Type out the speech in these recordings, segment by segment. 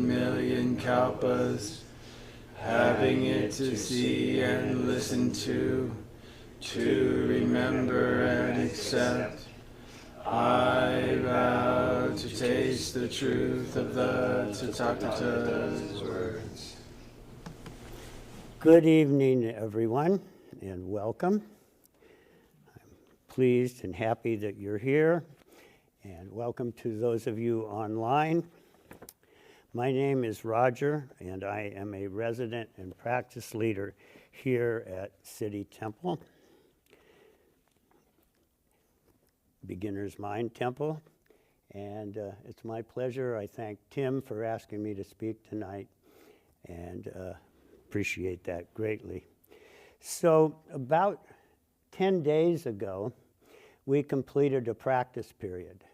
million kalpas, having it to see and listen to remember and accept. I vow to taste the truth of the Tathagata's words. Good evening, everyone, and welcome. I'm pleased and happy that you're here, and welcome to those of you online. My name is Roger, and I am a resident and practice leader here at City Temple, Beginner's Mind Temple, and it's my pleasure. I thank Tim for asking me to speak tonight, and appreciate that greatly. So about 10 days ago, we completed a practice period.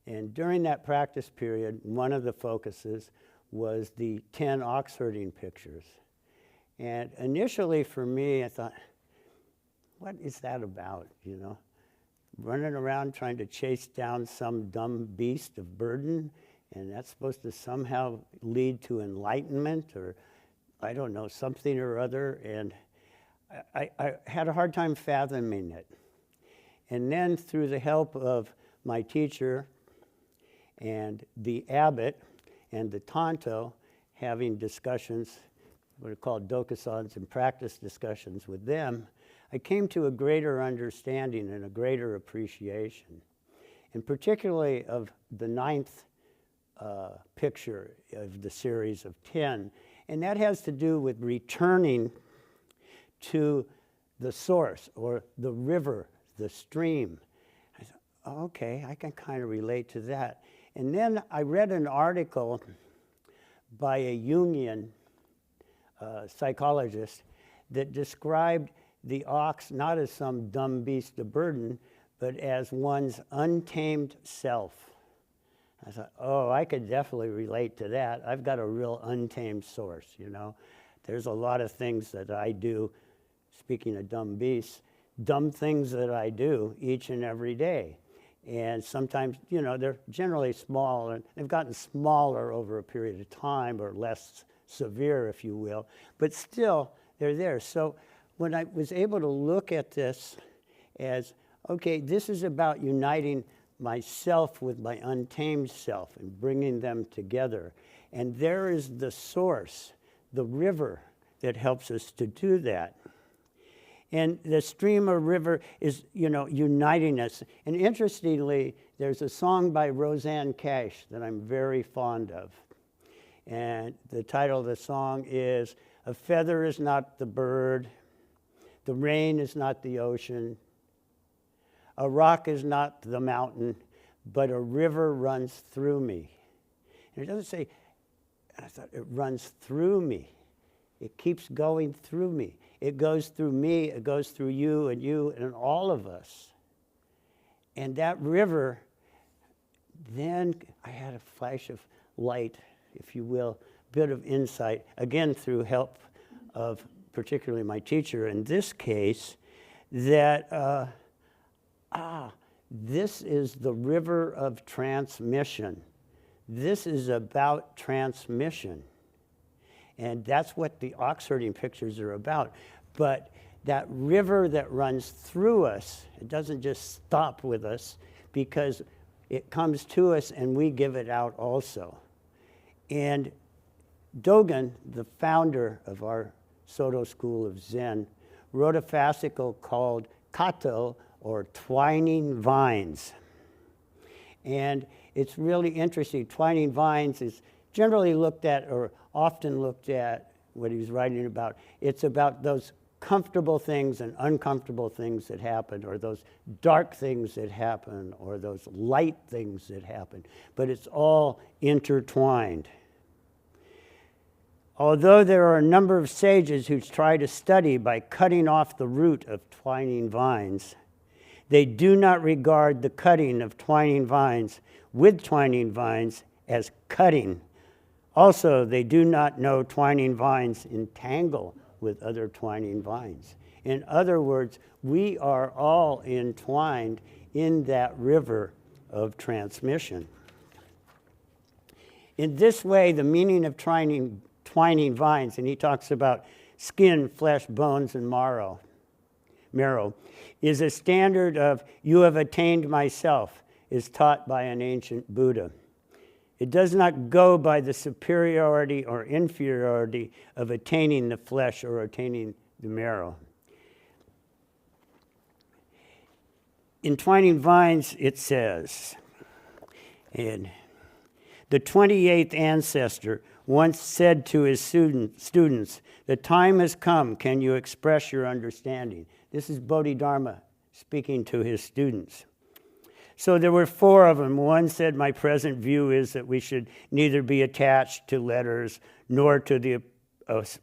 And during that practice period, one of the focuses was the 10 ox herding pictures. And initially for me, I thought, what is that about, you know? Running around trying to chase down some dumb beast of burden, and that's supposed to somehow lead to enlightenment or, I don't know, something or other. And I had a hard time fathoming it. And then through the help of my teacher and the abbot and the tanto, having discussions, what are called dokasans, and practice discussions with them, I came to a greater understanding and a greater appreciation, and particularly of the 9th picture of the series of 10, and that has to do with returning to the source or the river, the stream. I thought, oh, okay, I can kind of relate to that. And then I read an article by a Jungian psychologist that described the ox not as some dumb beast of burden, but as one's untamed self. I thought, oh, I could definitely relate to that. I've got a real untamed source, you know. There's a lot of things that I do, speaking of dumb beasts, dumb things that I do each and every day. And sometimes, you know, they're generally small, and they've gotten smaller over a period of time, or less severe, if you will, but still, they're there. So when I was able to look at this as, okay, this is about uniting myself with my untamed self and bringing them together. And there is the source, the river, that helps us to do that. And the stream or river is, you know, uniting us. And interestingly, there's a song by Rosanne Cash that I'm very fond of. And the title of the song is, "A feather is not the bird, the rain is not the ocean, a rock is not the mountain, but a river runs through me." And it doesn't say, I thought, it runs through me. It keeps going through me. It goes through me, it goes through you and all of us. And that river, then I had a flash of light, if you will, bit of insight, again through help of particularly my teacher in this case, that this is the river of transmission. This is about transmission. And that's what the ox herding pictures are about. But that river that runs through us, it doesn't just stop with us, because it comes to us and we give it out also. And Dogen, the founder of our Soto School of Zen, wrote a fascicle called Kato, or Twining Vines. And it's really interesting. Twining vines is generally looked at, or often looked at, what he was writing about. It's about those comfortable things and uncomfortable things that happen, or those dark things that happen, or those light things that happen. But it's all intertwined. Although there are a number of sages who try to study by cutting off the root of twining vines, they do not regard the cutting of twining vines with twining vines as cutting. Also, they do not know twining vines entangle with other twining vines. In other words, we are all entwined in that river of transmission. In this way, the meaning of twining vines, and he talks about skin, flesh, bones, and marrow, is a standard of you have attained myself, is taught by an ancient Buddha. It does not go by the superiority or inferiority of attaining the flesh or attaining the marrow. In Twining Vines, it says, and the 28th ancestor once said to his students, the time has come, can you express your understanding? This is Bodhidharma speaking to his students. So there were 4 of them. One said, my present view is that we should neither be attached to letters nor to the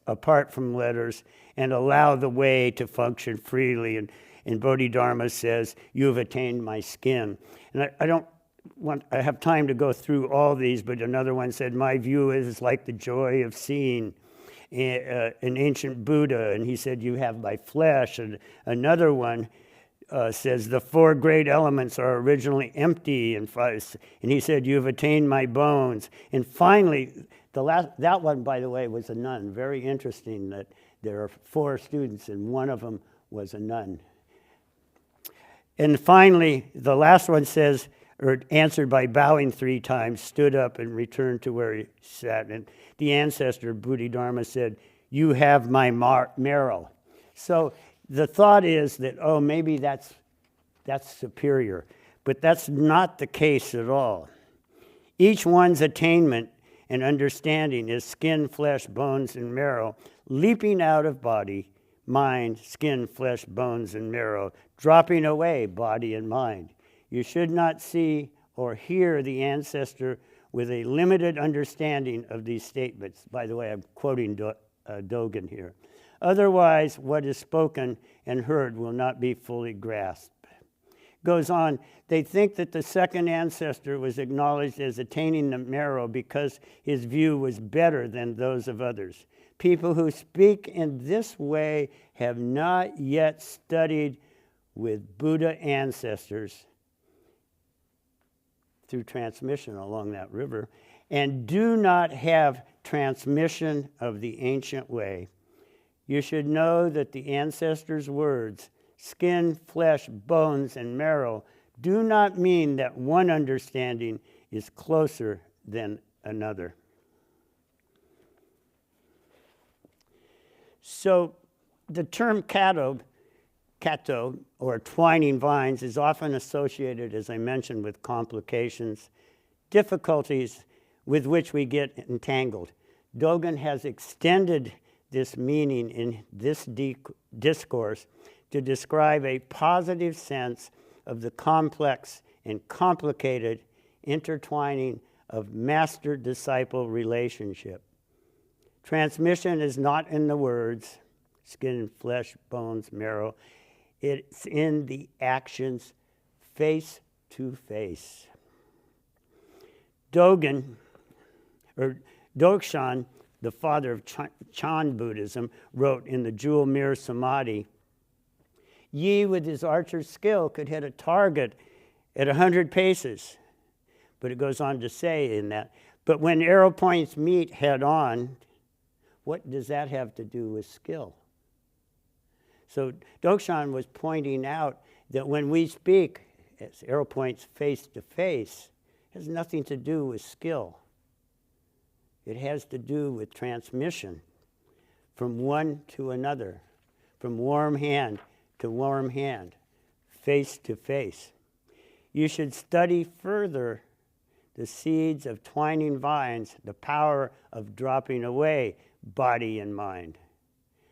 apart from letters and allow the way to function freely. And Bodhidharma says, you have attained my skin. And I have time to go through all these, but another one said, my view is like the joy of seeing an ancient Buddha, and he said, you have my flesh. And another one says, the 4 great elements are originally empty, and he said, you have attained my bones. And finally, that one, by the way, was a nun. Very interesting that there are 4 students, and one of them was a nun. And finally, the last one says, or answered by bowing 3 times, stood up and returned to where he sat. And the ancestor, Bodhidharma, said, you have my marrow. So the thought is that, oh, maybe that's superior. But that's not the case at all. Each one's attainment and understanding is skin, flesh, bones, and marrow, leaping out of body, mind, skin, flesh, bones, and marrow, dropping away body and mind. You should not see or hear the ancestor with a limited understanding of these statements. By the way, I'm quoting Dogen here. Otherwise, what is spoken and heard will not be fully grasped. Goes on, they think that the second ancestor was acknowledged as attaining the marrow because his view was better than those of others. People who speak in this way have not yet studied with Buddha ancestors through transmission along that river, and do not have transmission of the ancient way. You should know that the ancestors' words, skin, flesh, bones, and marrow, do not mean that one understanding is closer than another. So the term kato, or twining vines, is often associated, as I mentioned, with complications, difficulties with which we get entangled. Dogen has extended this meaning in this discourse to describe a positive sense of the complex and complicated intertwining of master-disciple relationship. Transmission is not in the words, skin, flesh, bones, marrow. It's in the actions face to face. Dogen, or Dogshan, the father of Chan Buddhism, wrote in the Jewel Mirror Samadhi, Yi with his archer's skill could hit a target at 100 paces. But it goes on to say in that, but when arrow points meet head on, what does that have to do with skill? So Dogshan was pointing out that when we speak as arrow points face to face, it has nothing to do with skill. It has to do with transmission from one to another, from warm hand to warm hand, face to face. You should study further the seeds of twining vines, the power of dropping away body and mind.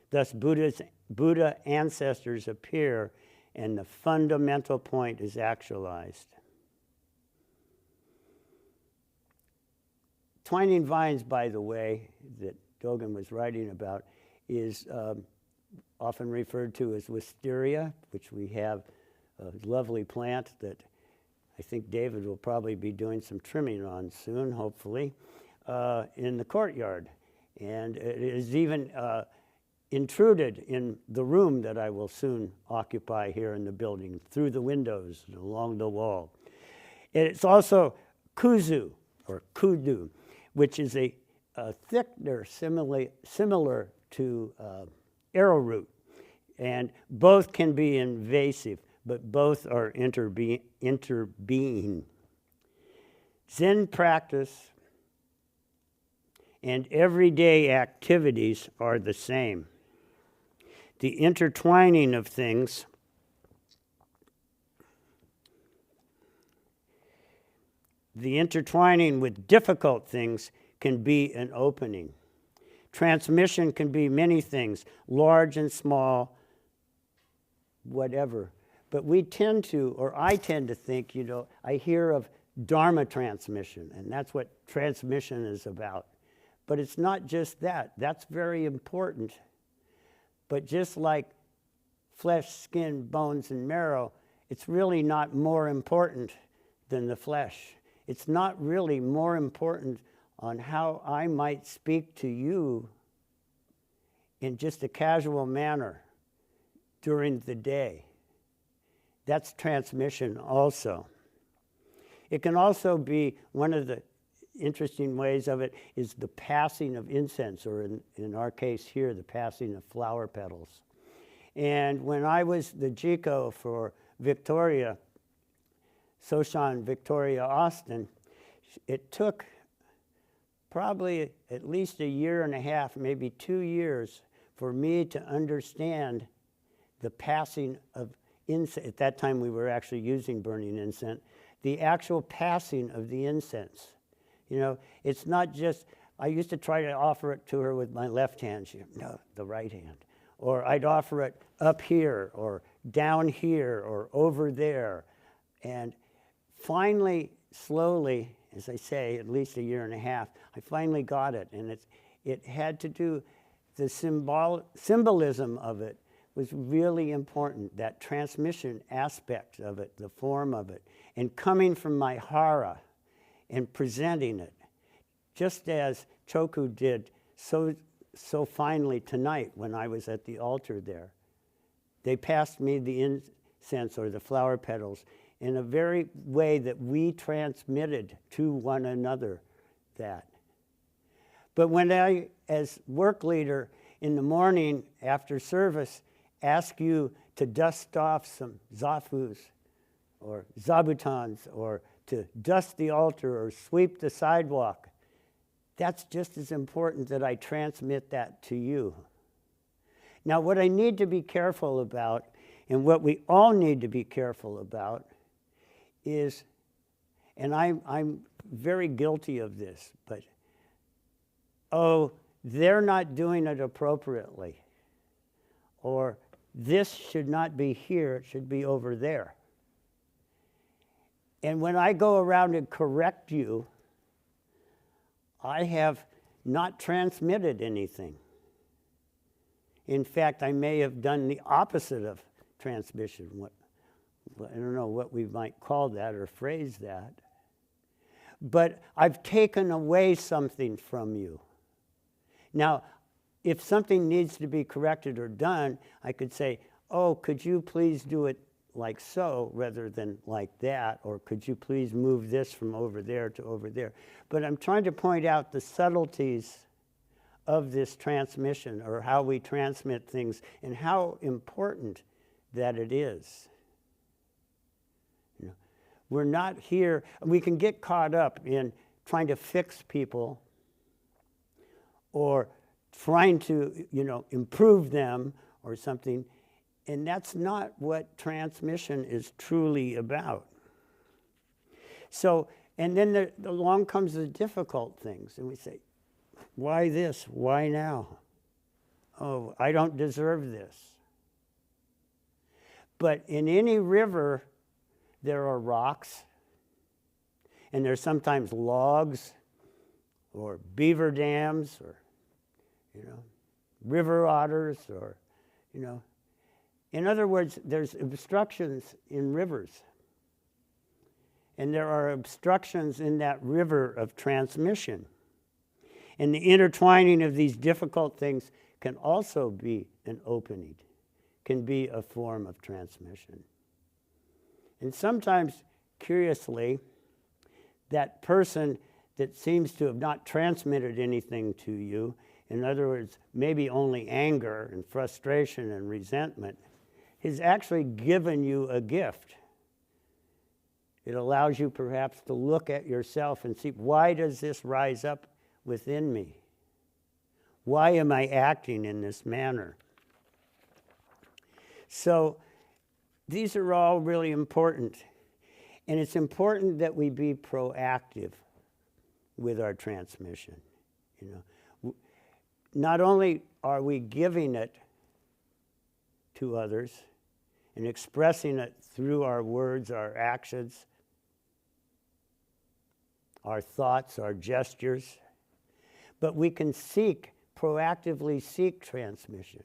Thus, Buddha ancestors appear, and the fundamental point is actualized. Twining vines, by the way, that Dogen was writing about, is often referred to as wisteria, which we have a lovely plant that I think David will probably be doing some trimming on soon, hopefully, in the courtyard. And it is even intruded in the room that I will soon occupy here in the building, through the windows and along the wall. It's also kuzu, or kudu, which is a thickener similar to arrowroot. And both can be invasive, but both are interbeing. Zen practice and everyday activities are the same. The intertwining of things with difficult things can be an opening. Transmission can be many things, large and small, whatever. But we tend to, or I tend to think, I hear of Dharma transmission, and that's what transmission is about. But it's not just that. That's very important. But just like flesh, skin, bones, and marrow, it's really not more important than the flesh. It's not really more important on how I might speak to you in just a casual manner during the day. That's transmission also. It can also be, one of the interesting ways of it is the passing of incense, or in our case here, the passing of flower petals. And when I was the Jiko for Victoria, Soshan Victoria Austin, it took probably at least a year and a half, maybe 2 years, for me to understand the passing of incense. At that time we were actually using burning incense. The actual passing of the incense. It's not just, I used to try to offer it to her with my left hand. No, the right hand. Or I'd offer it up here, or down here, or over there. And finally, slowly, as I say, at least a year and a half, I finally got it. And it had to do, the symbolism of it was really important, that transmission aspect of it, the form of it, and coming from my hara and presenting it, just as Choku did so finely tonight when I was at the altar there. They passed me the incense, or the flower petals, in a very way that we transmitted to one another that. But when I, as work leader, in the morning after service, ask you to dust off some zafus or zabutons, or to dust the altar or sweep the sidewalk, that's just as important that I transmit that to you. Now, what I need to be careful about, and what we all need to be careful about, is, and I'm very guilty of this, but, they're not doing it appropriately. Or this should not be here, it should be over there. And when I go around and correct you, I have not transmitted anything. In fact, I may have done the opposite of transmission. I don't know what we might call that or phrase that. But I've taken away something from you. Now, if something needs to be corrected or done, I could say, could you please do it like so rather than like that, or could you please move this from over there to over there? But I'm trying to point out the subtleties of this transmission, or how we transmit things, and how important that it is. We're not here, we can get caught up in trying to fix people, or trying to, improve them or something. And that's not what transmission is truly about. So, and then along comes the difficult things. And we say, why this? Why now? Oh, I don't deserve this. But in any river, there are rocks. And there's sometimes logs, or beaver dams, or, river otters, or, In other words, there's obstructions in rivers. And there are obstructions in that river of transmission. And the intertwining of these difficult things can also be an opening, can be a form of transmission. And sometimes, curiously, that person that seems to have not transmitted anything to you, in other words, maybe only anger and frustration and resentment, has actually given you a gift. It allows you perhaps to look at yourself and see, why does this rise up within me? Why am I acting in this manner? So these are all really important. And it's important that we be proactive with our transmission. Not only are we giving it to others and expressing it through our words, our actions, our thoughts, our gestures, but we can proactively seek transmission.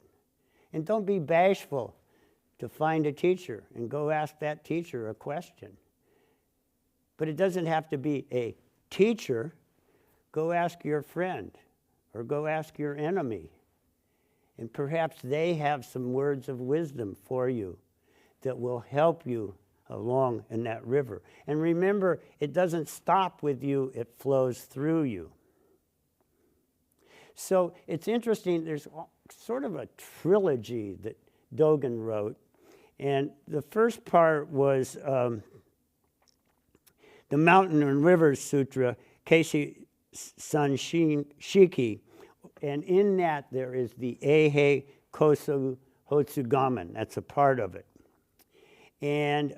And don't be bashful to find a teacher and go ask that teacher a question. But it doesn't have to be a teacher. Go ask your friend or go ask your enemy. And perhaps they have some words of wisdom for you that will help you along in that river. And remember, it doesn't stop with you, it flows through you. So it's interesting, there's sort of a trilogy that Dogen wrote. And the first part was the Mountain and Rivers Sutra, Keishi San Shiki. And in that there is the Eihei Koso Hotsuganmon. That's a part of it. And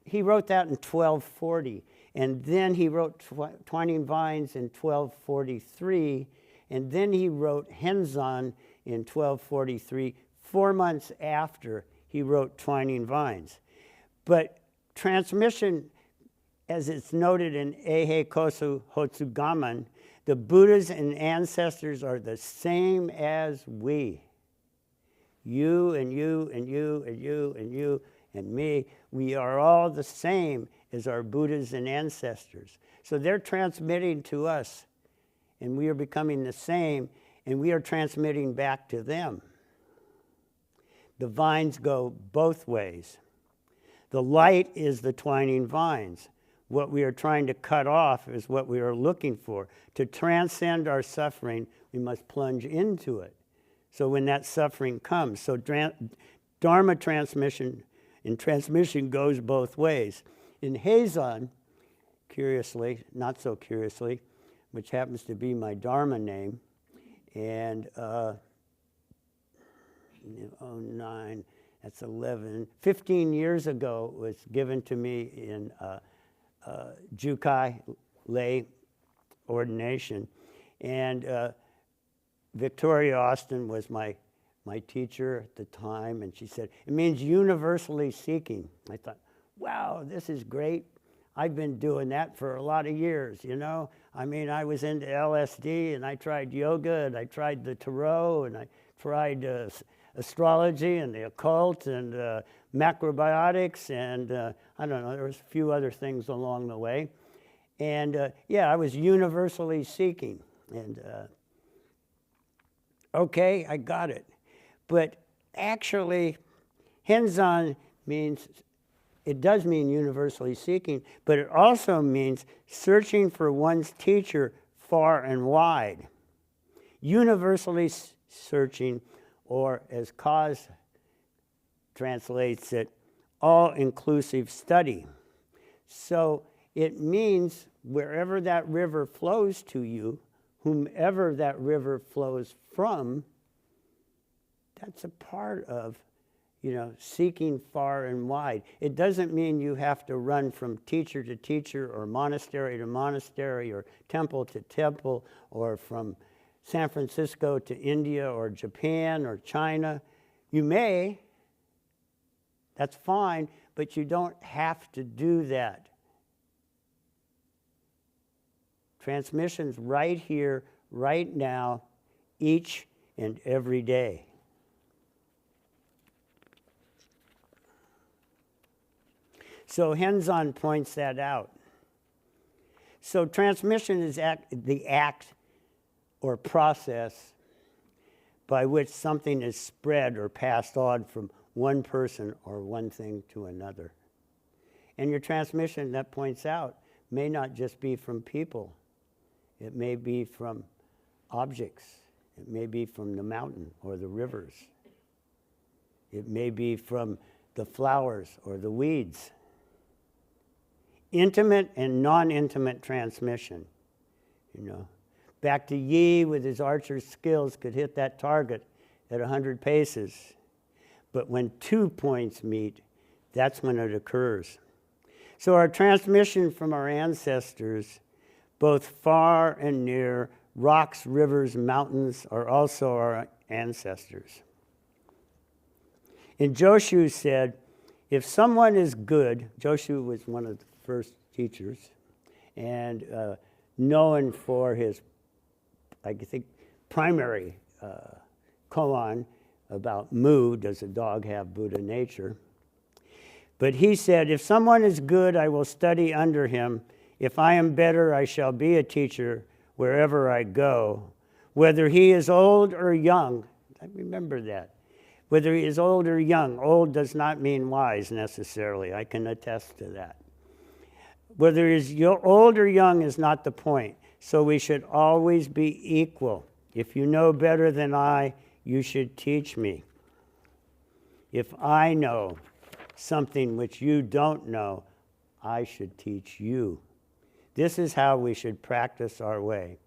he wrote that in 1240. And then he wrote Twining Vines in 1243. And then he wrote Henzan in 1243, 4 months after he wrote Twining Vines. But transmission, as it's noted in Eihei Koso Hotsuganmon, the Buddhas and ancestors are the same as we. You and you and you and you and you and me, we are all the same as our Buddhas and ancestors. So they're transmitting to us, and we are becoming the same, and we are transmitting back to them. The vines go both ways. The light is the twining vines. What we are trying to cut off is what we are looking for. To transcend our suffering, we must plunge into it. So when that suffering comes, so Dharma transmission goes both ways. In Heizan, curiously, not so curiously, which happens to be my Dharma name, and 09, that's 11, 15 years ago, it was given to me in Jukai lay ordination. And Victoria Austin was my teacher at the time, and she said, it means universally seeking. I thought, wow, this is great. I've been doing that for a lot of years, you know. I mean, I was into LSD, and I tried yoga, and I tried the tarot, and I tried astrology and the occult and macrobiotics, and I don't know, there was a few other things along the way. And yeah, I was universally seeking. And okay, I got it. But actually, Henzan means, it does mean universally seeking, but it also means searching for one's teacher far and wide. Universally searching, or as Kaz translates it, all-inclusive study. So it means wherever that river flows to you, whomever that river flows from, that's a part of, seeking far and wide. It doesn't mean you have to run from teacher to teacher or monastery to monastery or temple to temple or from San Francisco to India or Japan or China. You may, that's fine, but you don't have to do that. Transmissions right here, right now, each and every day. So Henzan points that out. So transmission is the act or process by which something is spread or passed on from one person or one thing to another. And your transmission, that points out, may not just be from people. It may be from objects. It may be from the mountain or the rivers. It may be from the flowers or the weeds. Intimate and non-intimate transmission, Back to Yi with his archer's skills could hit that target at 100 paces. But when 2 points meet, that's when it occurs. So our transmission from our ancestors, both far and near, rocks, rivers, mountains, are also our ancestors. And Joshu said, if someone is good, Joshu was one of the first teachers, and known for his, I think, primary koan about Mu, does a dog have Buddha nature? But he said, if someone is good, I will study under him. If I am better, I shall be a teacher wherever I go. Whether he is old or young, I remember that. Whether he is old or young, old does not mean wise necessarily. I can attest to that. Whether he is old or young is not the point. So we should always be equal. If you know better than I, you should teach me. If I know something which you don't know, I should teach you. This is how we should practice our way.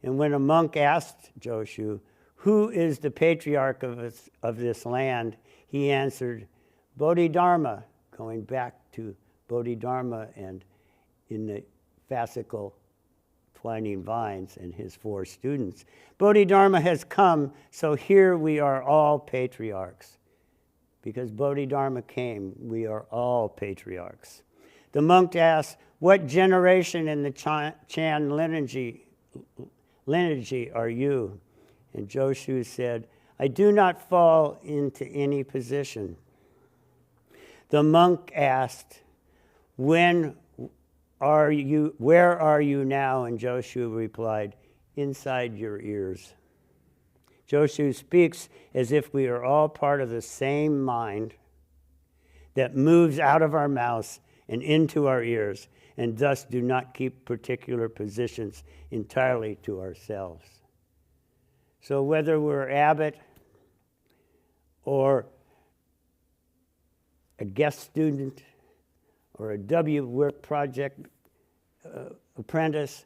And when a monk asked Joshu, who is the patriarch of this land, he answered, Bodhidharma, going back to Bodhidharma and in the fascicle twining vines and his 4 students. Bodhidharma has come, so here we are all patriarchs. Because Bodhidharma came, we are all patriarchs. The monk asked, what generation in the Chan lineage are you? And Joshu said, I do not fall into any position. The monk asked, where are you now? And Joshu replied, inside your ears. Joshu speaks as if we are all part of the same mind that moves out of our mouths and into our ears, and thus do not keep particular positions entirely to ourselves. So whether we're abbot or a guest student or a W work project apprentice,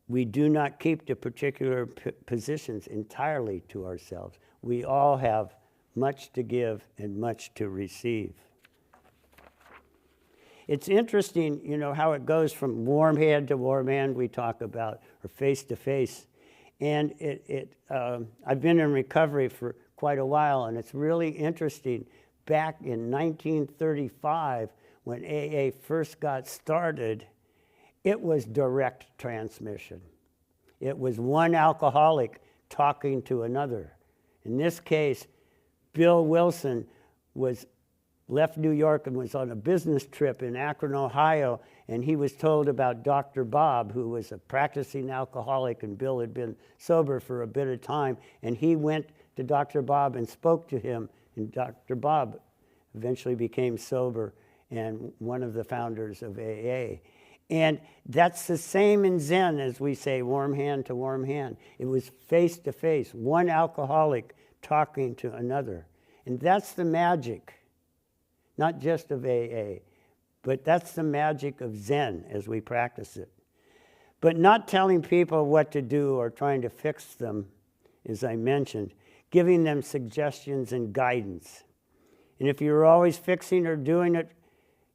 we do not keep the particular positions entirely to ourselves. We all have much to give and much to receive. It's interesting, how it goes from warm hand to warm hand we talk about, or face to face. And I've been in recovery for quite a while, and it's really interesting. Back in 1935, when AA first got started, it was direct transmission. It was one alcoholic talking to another. In this case, Bill Wilson left New York and was on a business trip in Akron, Ohio, and he was told about Dr. Bob, who was a practicing alcoholic, and Bill had been sober for a bit of time, and he went to Dr. Bob and spoke to him, and Dr. Bob eventually became sober and one of the founders of AA. And that's the same in Zen as we say warm hand to warm hand. It was face to face, one alcoholic talking to another. And that's the magic, not just of AA, but that's the magic of Zen as we practice it. But not telling people what to do or trying to fix them, as I mentioned, giving them suggestions and guidance. And if you're always fixing or doing it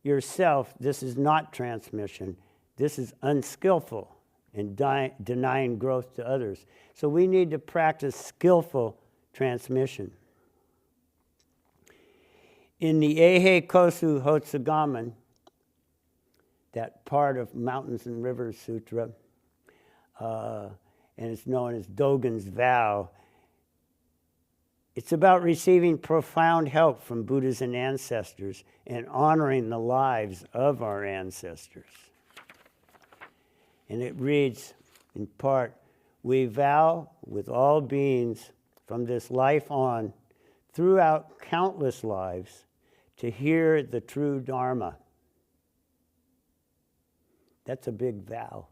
yourself, this is not transmission. This is unskillful and denying growth to others. So we need to practice skillful transmission. In the Eihei Koso Hotsuganmon, that part of Mountains and Rivers Sutra, and it's known as Dogen's vow, it's about receiving profound help from Buddhas and ancestors and honoring the lives of our ancestors. And it reads, in part, we vow with all beings from this life on, throughout countless lives, to hear the true Dharma. That's a big vow.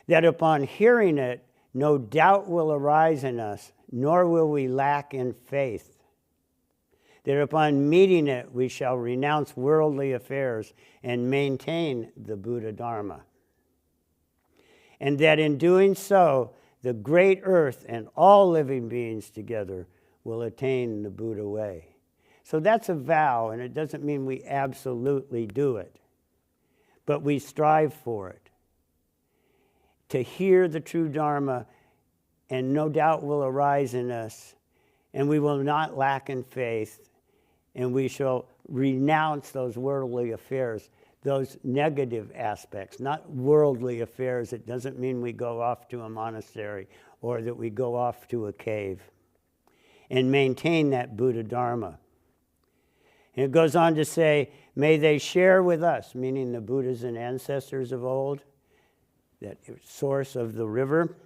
That upon hearing it, no doubt will arise in us, nor will we lack in faith. That upon meeting it, we shall renounce worldly affairs and maintain the Buddha Dharma. And that in doing so, the great earth and all living beings together will attain the Buddha way. So that's a vow, and it doesn't mean we absolutely do it, but we strive for it. To hear the true Dharma, and no doubt will arise in us, and we will not lack in faith, and we shall renounce those worldly affairs, those negative aspects, not worldly affairs. It doesn't mean we go off to a monastery or that we go off to a cave, and maintain that Buddha Dharma. And it goes on to say, may they share with us, meaning the Buddhas and ancestors of old, that source of the river,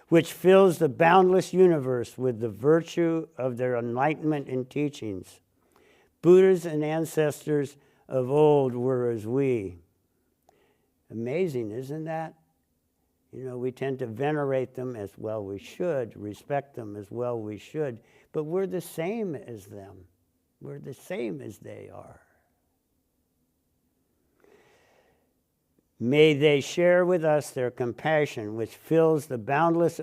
which fills the boundless universe with the virtue of their enlightenment and teachings. Buddhas and ancestors of old were as we. Amazing, isn't that? You know, we tend to venerate them as well we should, respect them as well we should, but we're the same as them. We're the same as they are. May they share with us their compassion, which fills the boundless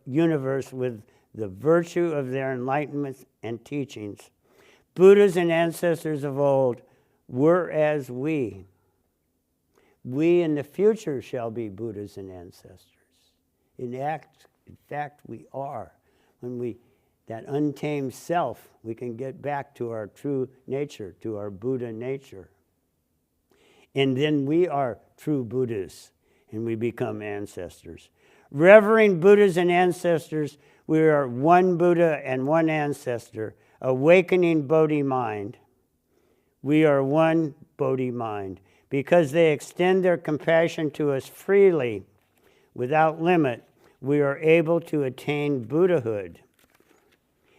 universe with the virtue of their enlightenment and teachings. Buddhas and ancestors of old were as we. We in the future shall be Buddhas and ancestors. In fact, we are. When that untamed self, we can get back to our true nature, to our Buddha nature. And then we are true Buddhas, and we become ancestors. Revering Buddhas and ancestors, we are one Buddha and one ancestor, awakening Bodhi mind. We are one Bodhi mind. Because they extend their compassion to us freely, without limit, we are able to attain Buddhahood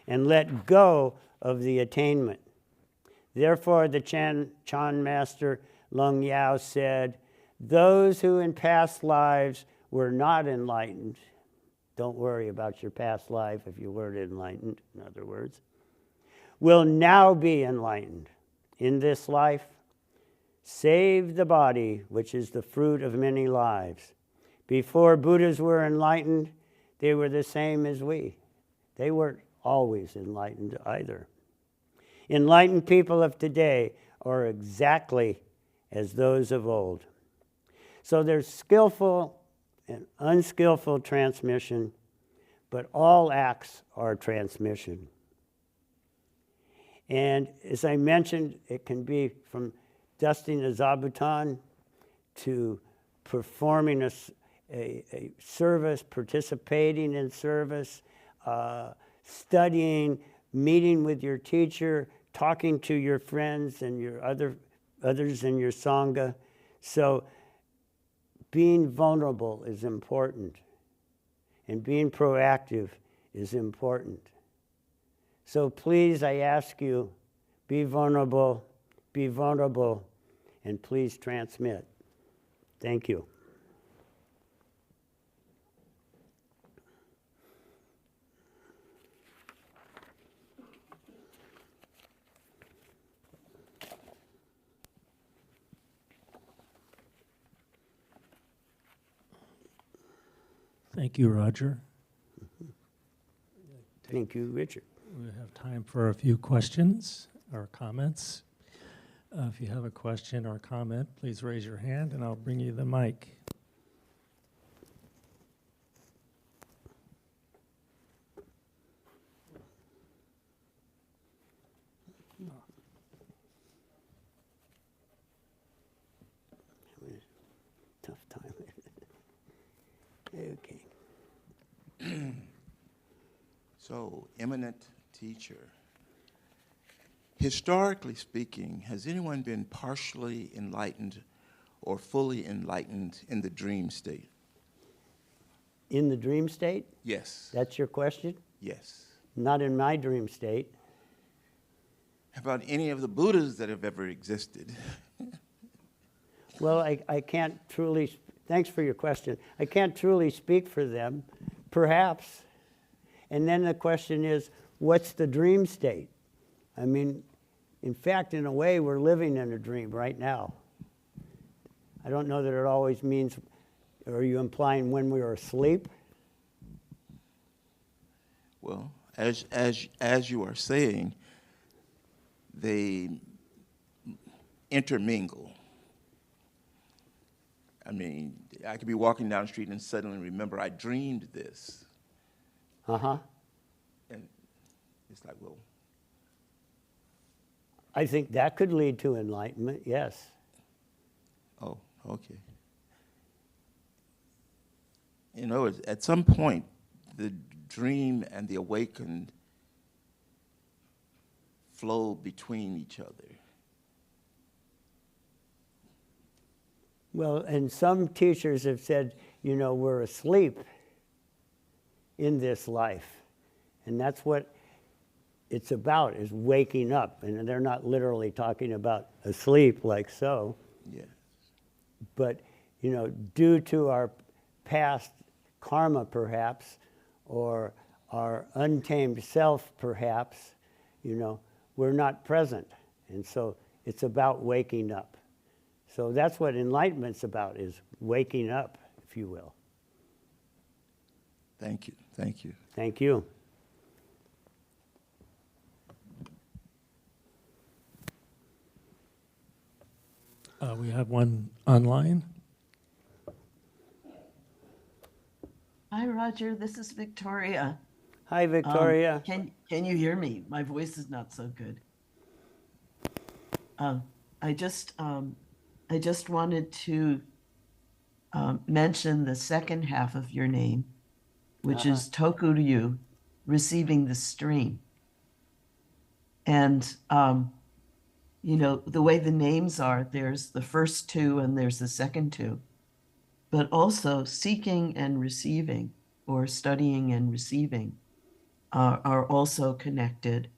and let go of the attainment. Therefore, the Chan Master Lung Yao said, those who in past lives were not enlightened, don't worry about your past life if you weren't enlightened, in other words, will now be enlightened in this life. Save the body, which is the fruit of many lives. Before Buddhas were enlightened, they were the same as we. They weren't always enlightened either. Enlightened people of today are exactly as those of old. So there's skillful and unskillful transmission, but all acts are transmission. And as I mentioned, it can be from dusting a zabuton to performing a service, participating in service, studying, meeting with your teacher, talking to your friends and your others in your sangha. So being vulnerable is important, and being proactive is important. So please, I ask you, be vulnerable, and please transmit. Thank you. Thank you, Roger. Thank you, Richard. We have time for a few questions or comments. If you have a question or comment, please raise your hand and I'll bring you the mic. Tough time. Okay. So, eminent teacher, historically speaking, has anyone been partially enlightened or fully enlightened in the dream state? In the dream state? Yes. That's your question? Yes. Not in my dream state. about any of the Buddhas that have ever existed. Well, I can't truly, thanks for your question. I can't truly speak for them, perhaps. And then the question is, what's the dream state? I mean, in fact, in a way, we're living in a dream right now. I don't know that it always means, are you implying when we are asleep? Well, as you are saying, they intermingle. I mean, I could be walking down the street and suddenly remember I dreamed this. Uh-huh. And it's like, well. I think that could lead to enlightenment, yes. Oh, okay. You know, at some point, the dream and the awakened flow between each other. Well, and some teachers have said, you know, we're asleep in this life. And that's what it's about, is waking up. And they're not literally talking about asleep like so. Yeah. But, you know, due to our past karma, perhaps, or our untamed self, perhaps, you know, we're not present. And so it's about waking up. So that's what enlightenment's about, is waking up, if you will. Thank you. Thank you. Thank you. We have one online. Hi, Roger. This is Victoria. Hi, Victoria. Can you hear me? My voice is not so good. I just wanted to mention the second half of your name, which is Tokuryu, receiving the stream. And you know, the way the names are, there's the first two and there's the second two, but also seeking and receiving, or studying and receiving, are also connected.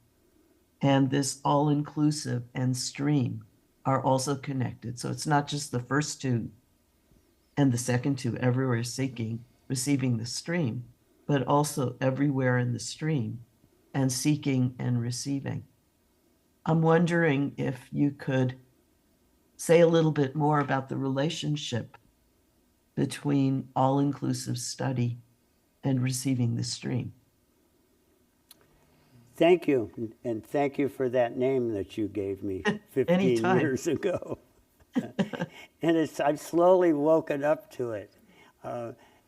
And this all-inclusive and stream are also connected. So it's not just the first two and the second two, everywhere seeking, receiving the stream, but also everywhere in the stream and seeking and receiving. I'm wondering if you could say a little bit more about the relationship between all-inclusive study and receiving the stream. Thank you, and thank you for that name that you gave me 15 Anytime. years ago. And I've slowly woken up to it.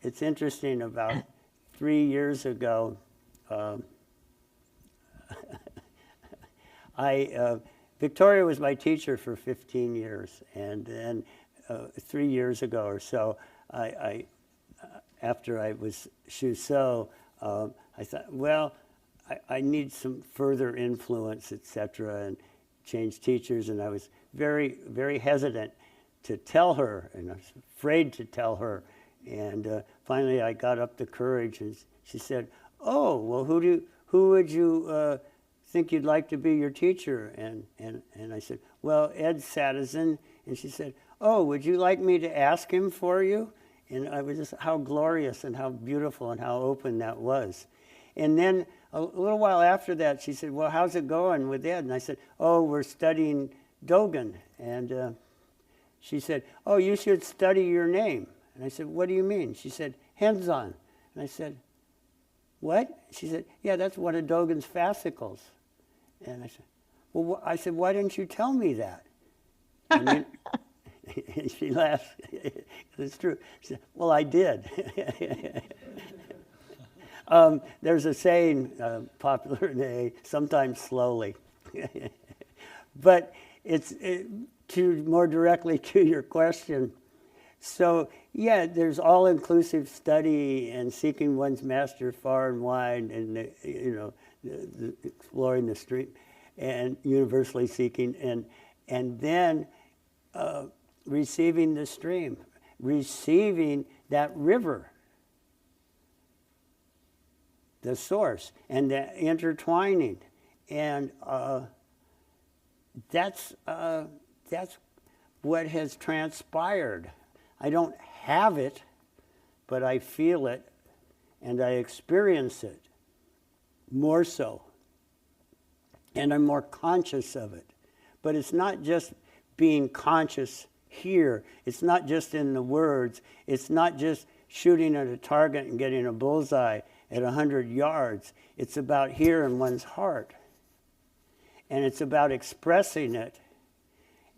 It's interesting, about 3 years ago, Victoria was my teacher for 15 years, and then 3 years ago or so, after I was Shuso, I thought, well, I need some further influence, etc., and change teachers, and I was very, very hesitant to tell her, and I was afraid to tell her, and finally I got up the courage, and she said, "Oh, well, who would you think you'd like to be your teacher?" And I said, "Well, Ed Sadison." And she said, "Oh, would you like me to ask him for you?" And I was just, how glorious and how beautiful and how open that was. And then a little while after that, she said, "Well, how's it going with Ed?" And I said, "Oh, we're studying Dogen." And she said, "Oh, you should study your name." And I said, "What do you mean?" She said, "Henzon." And I said, "What?" She said, "Yeah, that's one of Dogen's fascicles." And I said, "Well, why didn't you tell me that?" And then she laughed. It's true. She said, "Well, I did." There's a saying popular in AA, sometimes slowly. But to more directly to your question. So yeah, there's all-inclusive study and seeking one's master far and wide, and the exploring the stream, and universally seeking, and then receiving the stream, receiving that river, the source, and the intertwining, and that's what has transpired. I don't have it, but I feel it and I experience it more so. And I'm more conscious of it. But it's not just being conscious here. It's not just in the words. It's not just shooting at a target and getting a bullseye at 100 yards. It's about here in one's heart. And it's about expressing it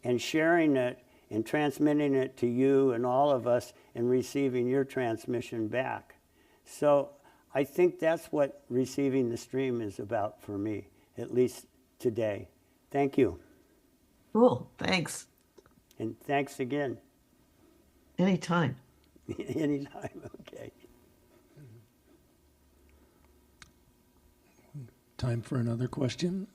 and sharing it and transmitting it to you and all of us and receiving your transmission back. So I think that's what receiving the stream is about for me, at least today. Thank you. Cool, thanks. And thanks again. Anytime. Anytime, okay. Time for another question.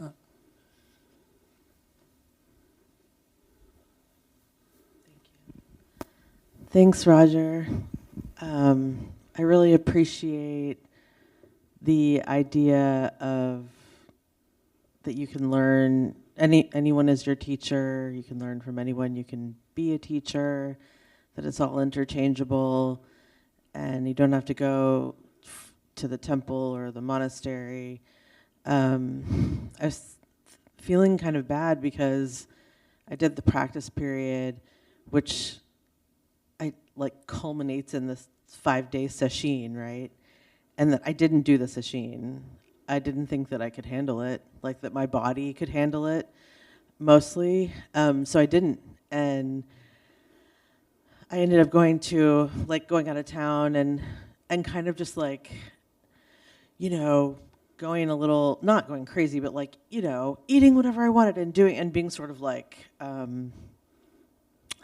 Thanks, Roger. I really appreciate the idea of that you can learn, anyone is your teacher, you can learn from anyone, you can be a teacher, that it's all interchangeable, and you don't have to go to the temple or the monastery. I was feeling kind of bad because I did the practice period, which culminates in this 5-day sesshin, right? And that I didn't do the sesshin. I didn't think that I could handle it, like that my body could handle it mostly. So I didn't. And I ended up going out of town and kind of just going a little, not going crazy, but eating whatever I wanted and doing and being sort of I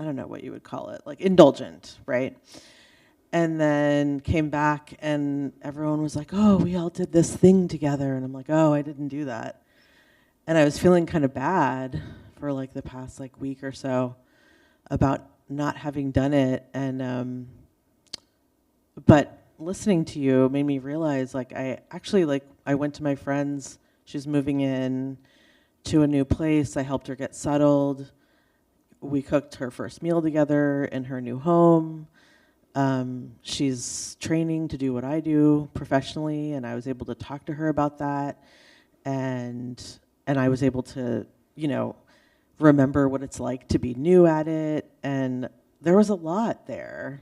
don't know what you would call it, indulgent, right? And then came back and everyone was like, oh, we all did this thing together. And I'm like, oh, I didn't do that. And I was feeling kind of bad for the past week or so about not having done it. And, but listening to you made me realize I actually I went to my friend's, she's moving in to a new place. I helped her get settled. We cooked her first meal together in her new home. She's training to do what I do professionally, and I was able to talk to her about that, and I was able to, remember what it's like to be new at it, and there was a lot there.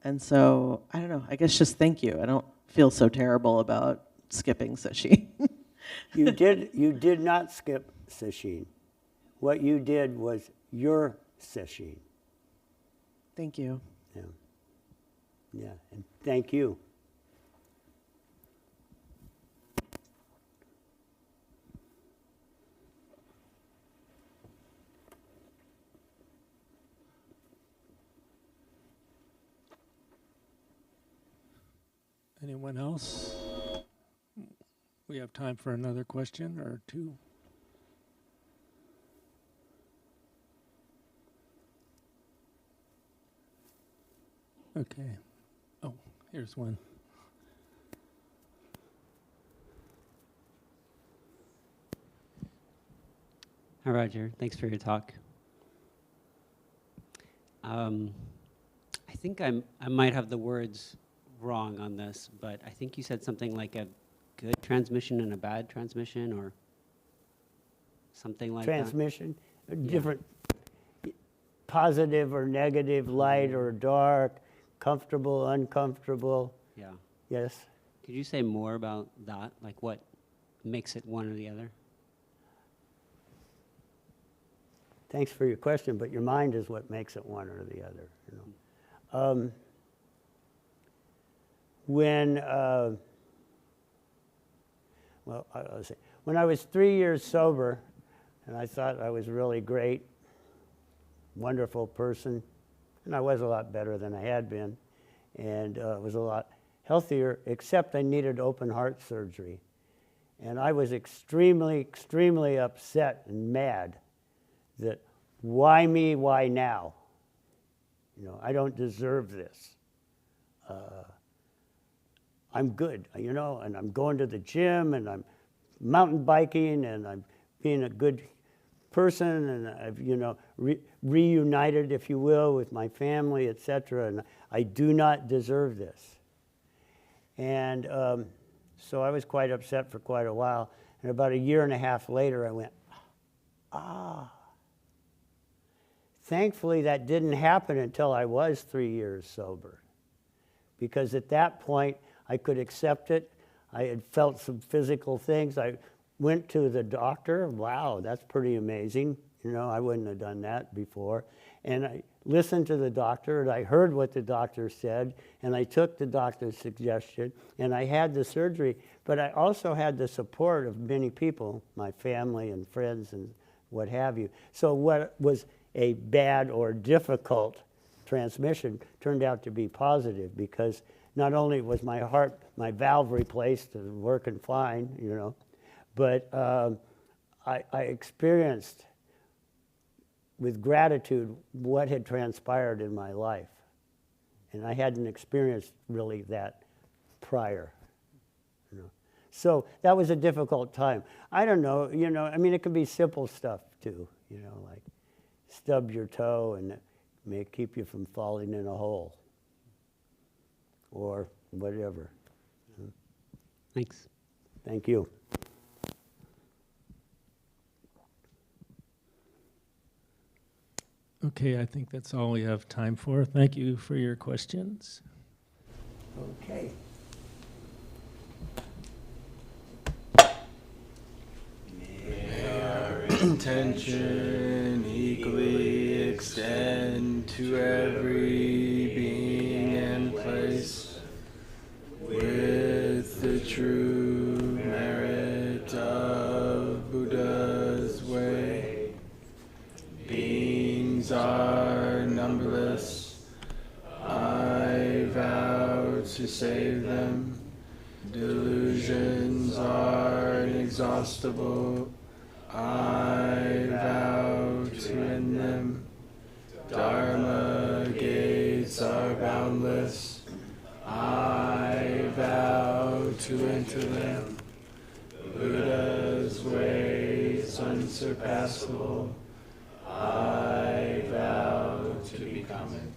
And so, I don't know, I guess just thank you. I don't feel so terrible about skipping sesshin. You did not skip sesshin. What you did was your sesshin. Thank you. Yeah. Yeah, and thank you. Anyone else? We have time for another question or two. Okay. Oh, here's one. Hi, Roger. Thanks for your talk. I think I might have the words wrong on this, but I think you said something like a good transmission and a bad transmission, or something like Transmission, that. different positive or negative, light or dark, comfortable, uncomfortable. Yeah. Yes. Could you say more about that? Like what makes it one or the other? Thanks for your question, but your mind is what makes it one or the other. When I was 3 years sober, and I thought I was really great, wonderful person, and I was a lot better than I had been, and was a lot healthier, except I needed open heart surgery. And I was extremely, extremely upset and mad that why me, why now? I don't deserve this. I'm good, and I'm going to the gym, and I'm mountain biking, and I'm being a good person, and I've, reunited, if you will, with my family, etc. And I do not deserve this. And so I was quite upset for quite a while. And about a year and a half later, I went, ah. Thankfully, that didn't happen until I was 3 years sober. Because at that point, I could accept it. I had felt some physical things. I went to the doctor. Wow, that's pretty amazing. I wouldn't have done that before. And I listened to the doctor, and I heard what the doctor said, and I took the doctor's suggestion, and I had the surgery. But I also had the support of many people, my family and friends and what have you. So what was a bad or difficult transmission turned out to be positive, because not only was my heart, my valve replaced and working fine, but I experienced with gratitude what had transpired in my life. And I hadn't experienced really that prior. So that was a difficult time. I don't know, it can be simple stuff too, like stub your toe and it may keep you from falling in a hole or whatever. Thanks. Thank you. Okay, I think that's all we have time for. Thank you for your questions. Okay. May our intention equally extend to every being and place with the true merit of Buddha's way. Beings are numberless. I vow to save them. Delusions are inexhaustible. I vow to end them. Dharma gates are boundless. I vow to enter them. Buddha's way is unsurpassable. I vow to become it.